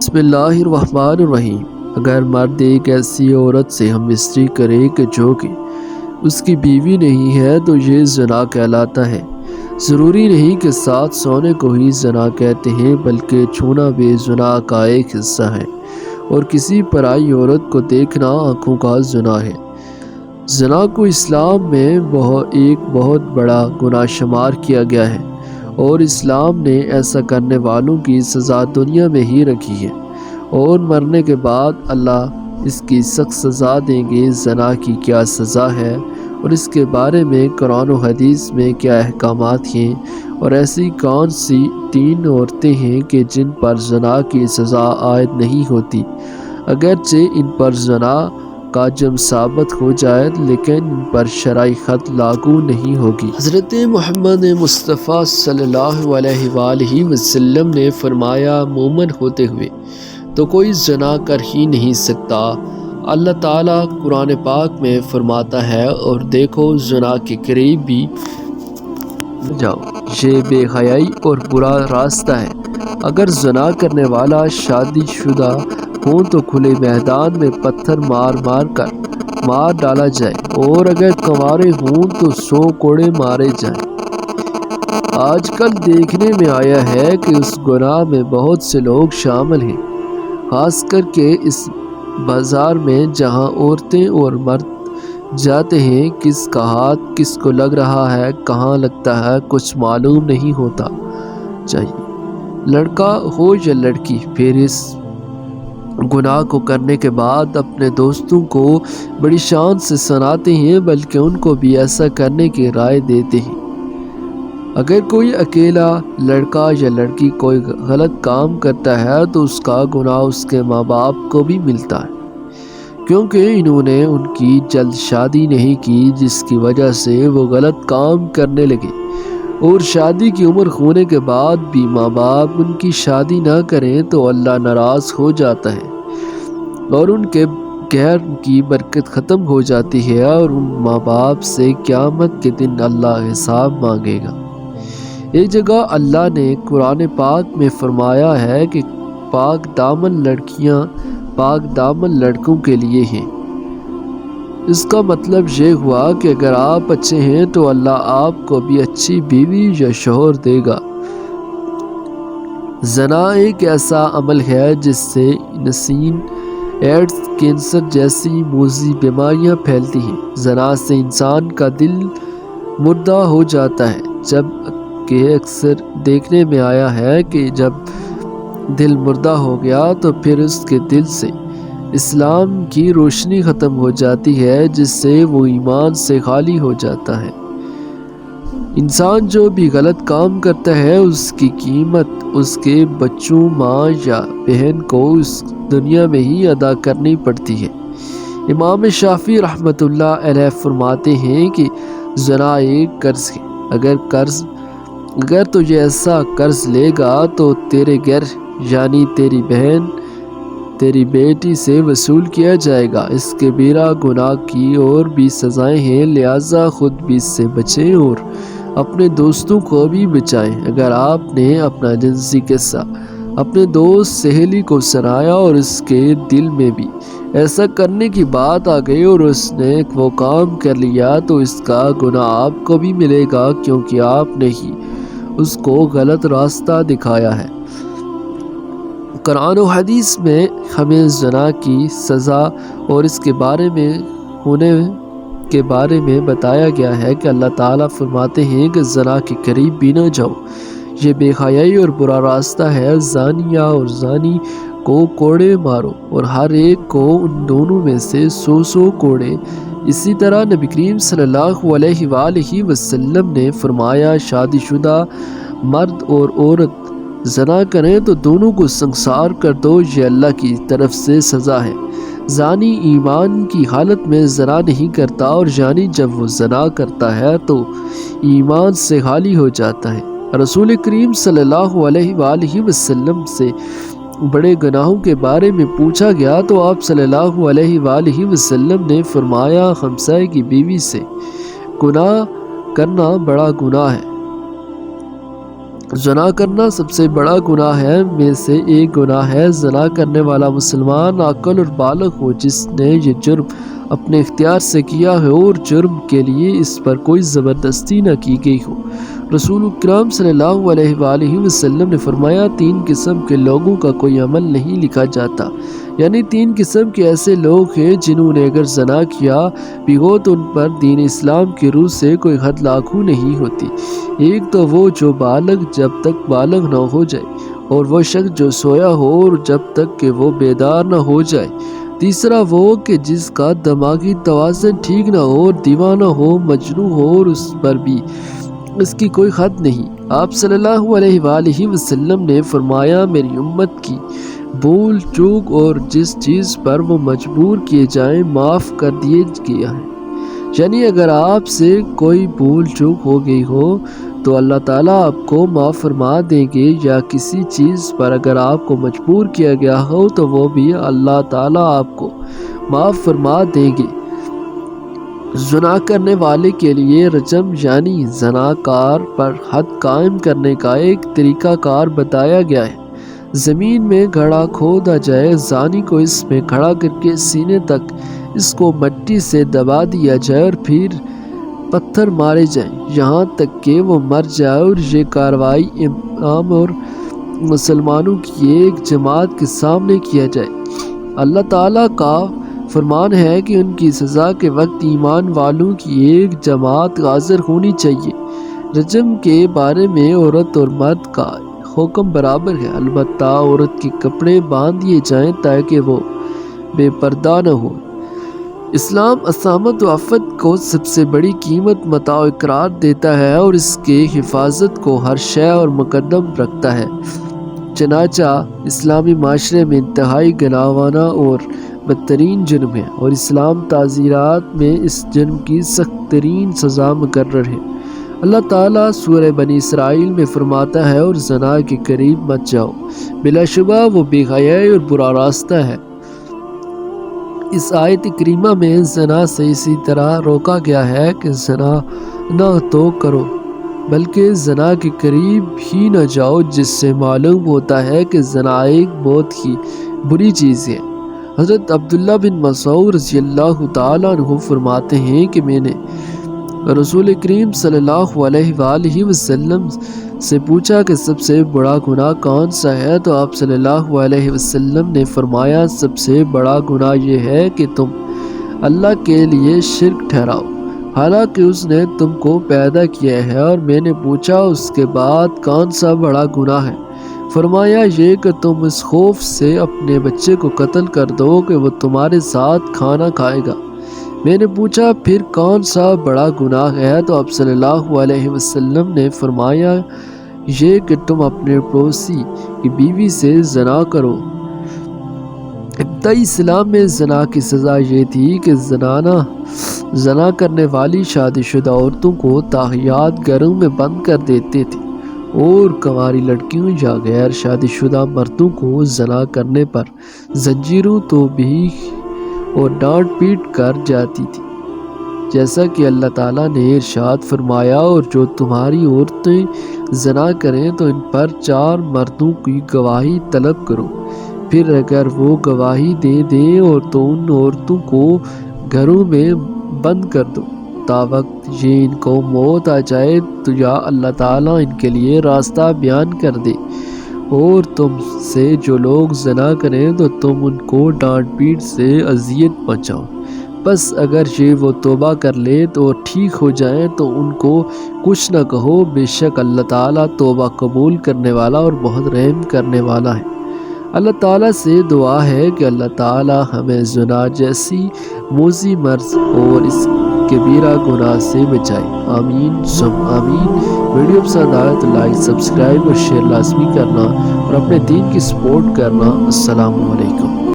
بسم اللہ الرحمن الرحیم۔ اگر مرد ایک ایسی عورت سے ہم مستری کرے کہ جو کہ اس کی بیوی نہیں ہے تو یہ زنا کہلاتا ہے۔ ضروری نہیں کہ ساتھ سونے کو ہی زنا کہتے ہیں، بلکہ چھونا بھی زنا کا ایک حصہ ہے، اور کسی پرائی عورت کو دیکھنا آنکھوں کا زنا ہے۔ زنا کو اسلام میں ایک بہت بڑا گناہ شمار کیا گیا ہے، اور اسلام نے ایسا کرنے والوں کی سزا دنیا میں ہی رکھی ہے، اور مرنے کے بعد اللہ اس کی سخت سزا دیں گے۔ زنا کی کیا سزا ہے اور اس کے بارے میں قرآن و حدیث میں کیا احکامات ہیں، اور ایسی کون سی 3 عورتیں ہیں کہ جن پر زنا کی سزا عائد نہیں ہوتی، اگرچہ ان پر زنا کا جرم ثابت ہو جائے لیکن ان پر شرعی حد لاگو نہیں ہوگی۔ حضرت محمد مصطفیٰ صلی اللہ علیہ وآلہ وسلم نے فرمایا، مومن ہوتے ہوئے تو کوئی زنا کر ہی نہیں سکتا۔ اللہ تعالیٰ قرآن پاک میں فرماتا ہے، اور دیکھو زنا کے قریب بھی نہ جاؤ، یہ بے حیائی اور برا راستہ ہے۔ اگر زنا کرنے والا شادی شدہ ہوں تو کھلے میدان میں پتھر مار مار کر مار ڈالا جائے، اور اگر کنوارے ہوں تو 100 کوڑے مارے جائیں۔ آج کل دیکھنے میں آیا ہے کہ اس گناہ میں بہت سے لوگ شامل ہیں، خاص کر کے اس بازار میں جہاں عورتیں اور مرد جاتے ہیں، کس کا ہاتھ کس کو لگ رہا ہے، کہاں لگتا ہے، کچھ معلوم نہیں ہوتا۔ چاہیے لڑکا ہو یا لڑکی، پھر اس گناہ کو کرنے کے بعد اپنے دوستوں کو بڑی شان سے سناتے ہیں، بلکہ ان کو بھی ایسا کرنے کی رائے دیتے ہیں۔ اگر کوئی اکیلا لڑکا یا لڑکی کوئی غلط کام کرتا ہے تو اس کا گناہ اس کے ماں باپ کو بھی ملتا ہے، کیونکہ انہوں نے ان کی جلد شادی نہیں کی، جس کی وجہ سے وہ غلط کام کرنے لگے، اور شادی کی عمر ہونے کے بعد بھی ماں باپ ان کی شادی نہ کریں تو اللہ ناراض ہو جاتا ہے، اور ان کے گھر کی برکت ختم ہو جاتی ہے، اور ان ماں باپ سے قیامت کے دن اللہ حساب مانگے گا۔ ایک جگہ اللہ نے قرآن پاک میں فرمایا ہے کہ پاک دامن لڑکیاں پاک دامن لڑکوں کے لیے ہیں۔ اس کا مطلب یہ ہوا کہ اگر آپ اچھے ہیں تو اللہ آپ کو بھی اچھی بیوی یا شوہر دے گا۔ زنا ایک ایسا عمل ہے جس سے انسان ایڈز، کینسر جیسی موذی بیماریاں پھیلتی ہیں۔ زنا سے انسان کا دل مردہ ہو جاتا ہے، جب کہ اکثر دیکھنے میں آیا ہے کہ جب دل مردہ ہو گیا تو پھر اس کے دل سے اسلام کی روشنی ختم ہو جاتی ہے، جس سے وہ ایمان سے خالی ہو جاتا ہے۔ انسان جو بھی غلط کام کرتا ہے اس کی قیمت اس کے بچوں، ماں یا بہن کو اس دنیا میں ہی ادا کرنی پڑتی ہے۔ امام شافعی رحمۃ اللہ علیہ فرماتے ہیں کہ زنا ایک قرض ہے، اگر تو یہ ایسا قرض لے گا تو تیرے گھر یعنی تیری بہن تیری بیٹی سے وصول کیا جائے گا۔ اس کبیرہ گناہ کی اور بھی سزائیں ہیں، لہٰذا خود بھی اس سے بچیں اور اپنے دوستوں کو بھی بچائیں۔ اگر آپ نے اپنا جنسی قصہ اپنے دوست سہیلی کو سنایا اور اس کے دل میں بھی ایسا کرنے کی بات آ گئی اور اس نے وہ کام کر لیا تو اس کا گناہ آپ کو بھی ملے گا، کیونکہ آپ نے ہی اس کو غلط راستہ دکھایا ہے۔ قرآن و حدیث میں ہمیں زنا کی سزا اور اس کے بارے میں ہونے کے بارے میں بتایا گیا ہے کہ اللہ تعالیٰ فرماتے ہیں کہ زنا کے قریب بھی نہ جاؤ، یہ بے حیائی اور برا راستہ ہے۔ زانیہ اور زانی کو کوڑے مارو، اور ہر ایک کو ان دونوں میں سے 100 کوڑے۔ اسی طرح نبی کریم صلی اللہ علیہ وآلہ وسلم نے فرمایا، شادی شدہ مرد اور عورت زنا کریں تو دونوں کو سنسار کر دو، یہ اللہ کی طرف سے سزا ہے۔ زانی ایمان کی حالت میں زنا نہیں کرتا، اور زانی جب وہ زنا کرتا ہے تو ایمان سے خالی ہو جاتا ہے۔ رسول کریم صلی اللہ علیہ وآلہ وسلم سے بڑے گناہوں کے بارے میں پوچھا گیا تو آپ صلی اللہ علیہ وآلہ وسلم نے فرمایا، ہمسائے کی بیوی سے گناہ کرنا بڑا گناہ ہے۔ زنا کرنا سب سے بڑا گناہ ہے میں سے ایک گناہ ہے۔ زنا کرنے والا مسلمان عاقل اور بالغ ہو جس نے یہ جرم اپنے اختیار سے کیا ہے اور جرم کے لیے اس پر کوئی زبردستی نہ کی گئی ہو۔ رسول اکرم صلی اللہ علیہ وآلہ وسلم نے فرمایا 3 قسم کے لوگوں کا کوئی عمل نہیں لکھا جاتا، یعنی 3 قسم کے ایسے لوگ ہیں جنہوں نے اگر زنا کیا بھی ہو تو ان پر دین اسلام کی روح سے کوئی حد لاگو نہیں ہوتی۔ ایک تو وہ جو بالغ جب تک بالغ نہ ہو جائے، اور وہ شخص جو سویا ہو اور جب تک کہ وہ بیدار نہ ہو جائے۔ تیسرا وہ کہ جس کا دماغی توازن ٹھیک نہ ہو اور دیوانہ ہو، مجنون ہو اور اس پر بھی اس کی کوئی حد نہیں۔ آپ صلی اللہ علیہ وآلہ وسلم نے فرمایا میری امت کی بھول چوک اور جس چیز پر وہ مجبور کیے جائیں معاف کر دیے گیا ہے، یعنی اگر آپ سے کوئی بھول چوک ہو گئی ہو تو اللہ تعالیٰ آپ کو معاف فرما دیں گے، یا کسی چیز پر اگر آپ کو مجبور کیا گیا ہو تو وہ بھی اللہ تعالیٰ آپ کو معاف فرما دیں گے۔ زنا کرنے والے کے لیے رجم یعنی زناکار پر حد قائم کرنے کا ایک طریقہ کار بتایا گیا ہے۔ زمین میں گڑھا کھودا جائے، زانی کو اس میں کھڑا کر کے سینے تک اس کو مٹی سے دبا دیا جائے اور پھر پتھر مارے جائیں یہاں تک کہ وہ مر جائے، اور یہ کارروائی امام اور مسلمانوں کی ایک جماعت کے سامنے کیا جائے۔ اللہ تعالیٰ کا فرمان ہے کہ ان کی سزا کے وقت ایمان والوں کی ایک جماعت حاضر ہونی چاہیے۔ رجم کے بارے میں عورت اور مرد کا حکم برابر ہے، البتہ عورت کے کپڑے باندھ دیے جائیں تاکہ وہ بے پردہ نہ ہو۔ اسلام اسامت و عفت کو سب سے بڑی قیمت متاع و قرار دیتا ہے اور اس کے حفاظت کو ہر شے اور مقدم رکھتا ہے۔ چنانچہ اسلامی معاشرے میں انتہائی گناہوانہ اور بدترین جرم ہے، اور اسلام تعزیرات میں اس جرم کی سخت ترین سزا مقرر ہے۔ اللہ تعالیٰ سورہ بنی اسرائیل میں فرماتا ہے اور زنا کے قریب مت جاؤ، بلا شبہ وہ بے حیائی اور برا راستہ ہے۔ اس آیت کریمہ میں زنا سے اسی طرح روکا گیا ہے کہ زنا نہ تو کرو بلکہ زنا کے قریب ہی نہ جاؤ، جس سے معلوم ہوتا ہے کہ زنا ایک بہت ہی بری چیز ہے۔ حضرت عبداللہ بن مسعود رضی اللہ تعالیٰ عنہ فرماتے ہیں کہ میں نے رسول کریم صلی اللہ علیہ وآلہ وسلم سے پوچھا کہ سب سے بڑا گناہ کون سا ہے، تو آپ صلی اللہ علیہ وسلم نے فرمایا سب سے بڑا گناہ یہ ہے کہ تم اللہ کے لیے شرک ٹھہراؤ، حالانکہ اس نے تم کو پیدا کیا ہے۔ اور میں نے پوچھا اس کے بعد کون سا بڑا گناہ ہے؟ فرمایا یہ کہ تم اس خوف سے اپنے بچے کو قتل کر دو کہ وہ تمہارے ساتھ کھانا کھائے گا۔ میں نے پوچھا پھر کون سا بڑا گناہ ہے، تو آپ صلی اللہ علیہ وسلم نے فرمایا یہ کہ تم اپنے پڑوسی کی بیوی سے زنا کرو۔ ابتدائی اسلام میں زنا کی سزا یہ تھی کہ زنا کرنے والی شادی شدہ عورتوں کو تاحیات گھروں میں بند کر دیتے تھے، اور کنواری لڑکیوں یا غیر شادی شدہ مردوں کو زنا کرنے پر زنجیروں تو بھی اور ڈانٹ پیٹ کر جاتی تھی، جیسا کہ اللہ تعالیٰ نے ارشاد فرمایا اور جو تمہاری عورتیں زنا کریں تو ان پر 4 مردوں کی گواہی طلب کرو، پھر اگر وہ گواہی دے دیں اور تو ان عورتوں کو گھروں میں بند کر دو تا وقت یہ ان کو موت آ جائے، تو یا اللہ تعالیٰ ان کے لیے راستہ بیان کر دے۔ اور تم سے جو لوگ زنا کریں تو تم ان کو ڈانٹ پیٹ سے اذیت پہنچاؤ، بس اگر یہ وہ توبہ کر لے تو ٹھیک ہو جائیں تو ان کو کچھ نہ کہو، بے شک اللہ تعالیٰ توبہ قبول کرنے والا اور بہت رحم کرنے والا ہے۔ اللہ تعالیٰ سے دعا ہے کہ اللہ تعالیٰ ہمیں زنا جیسی موذی مرض اور اس کبیرہ گناہ سے بچائے، آمین ثم آمین۔ ویڈیو پسند آئے تو لائک، سبسکرائب اور شیئر لازمی کرنا اور اپنے دین کی سپورٹ کرنا۔ السلام علیکم۔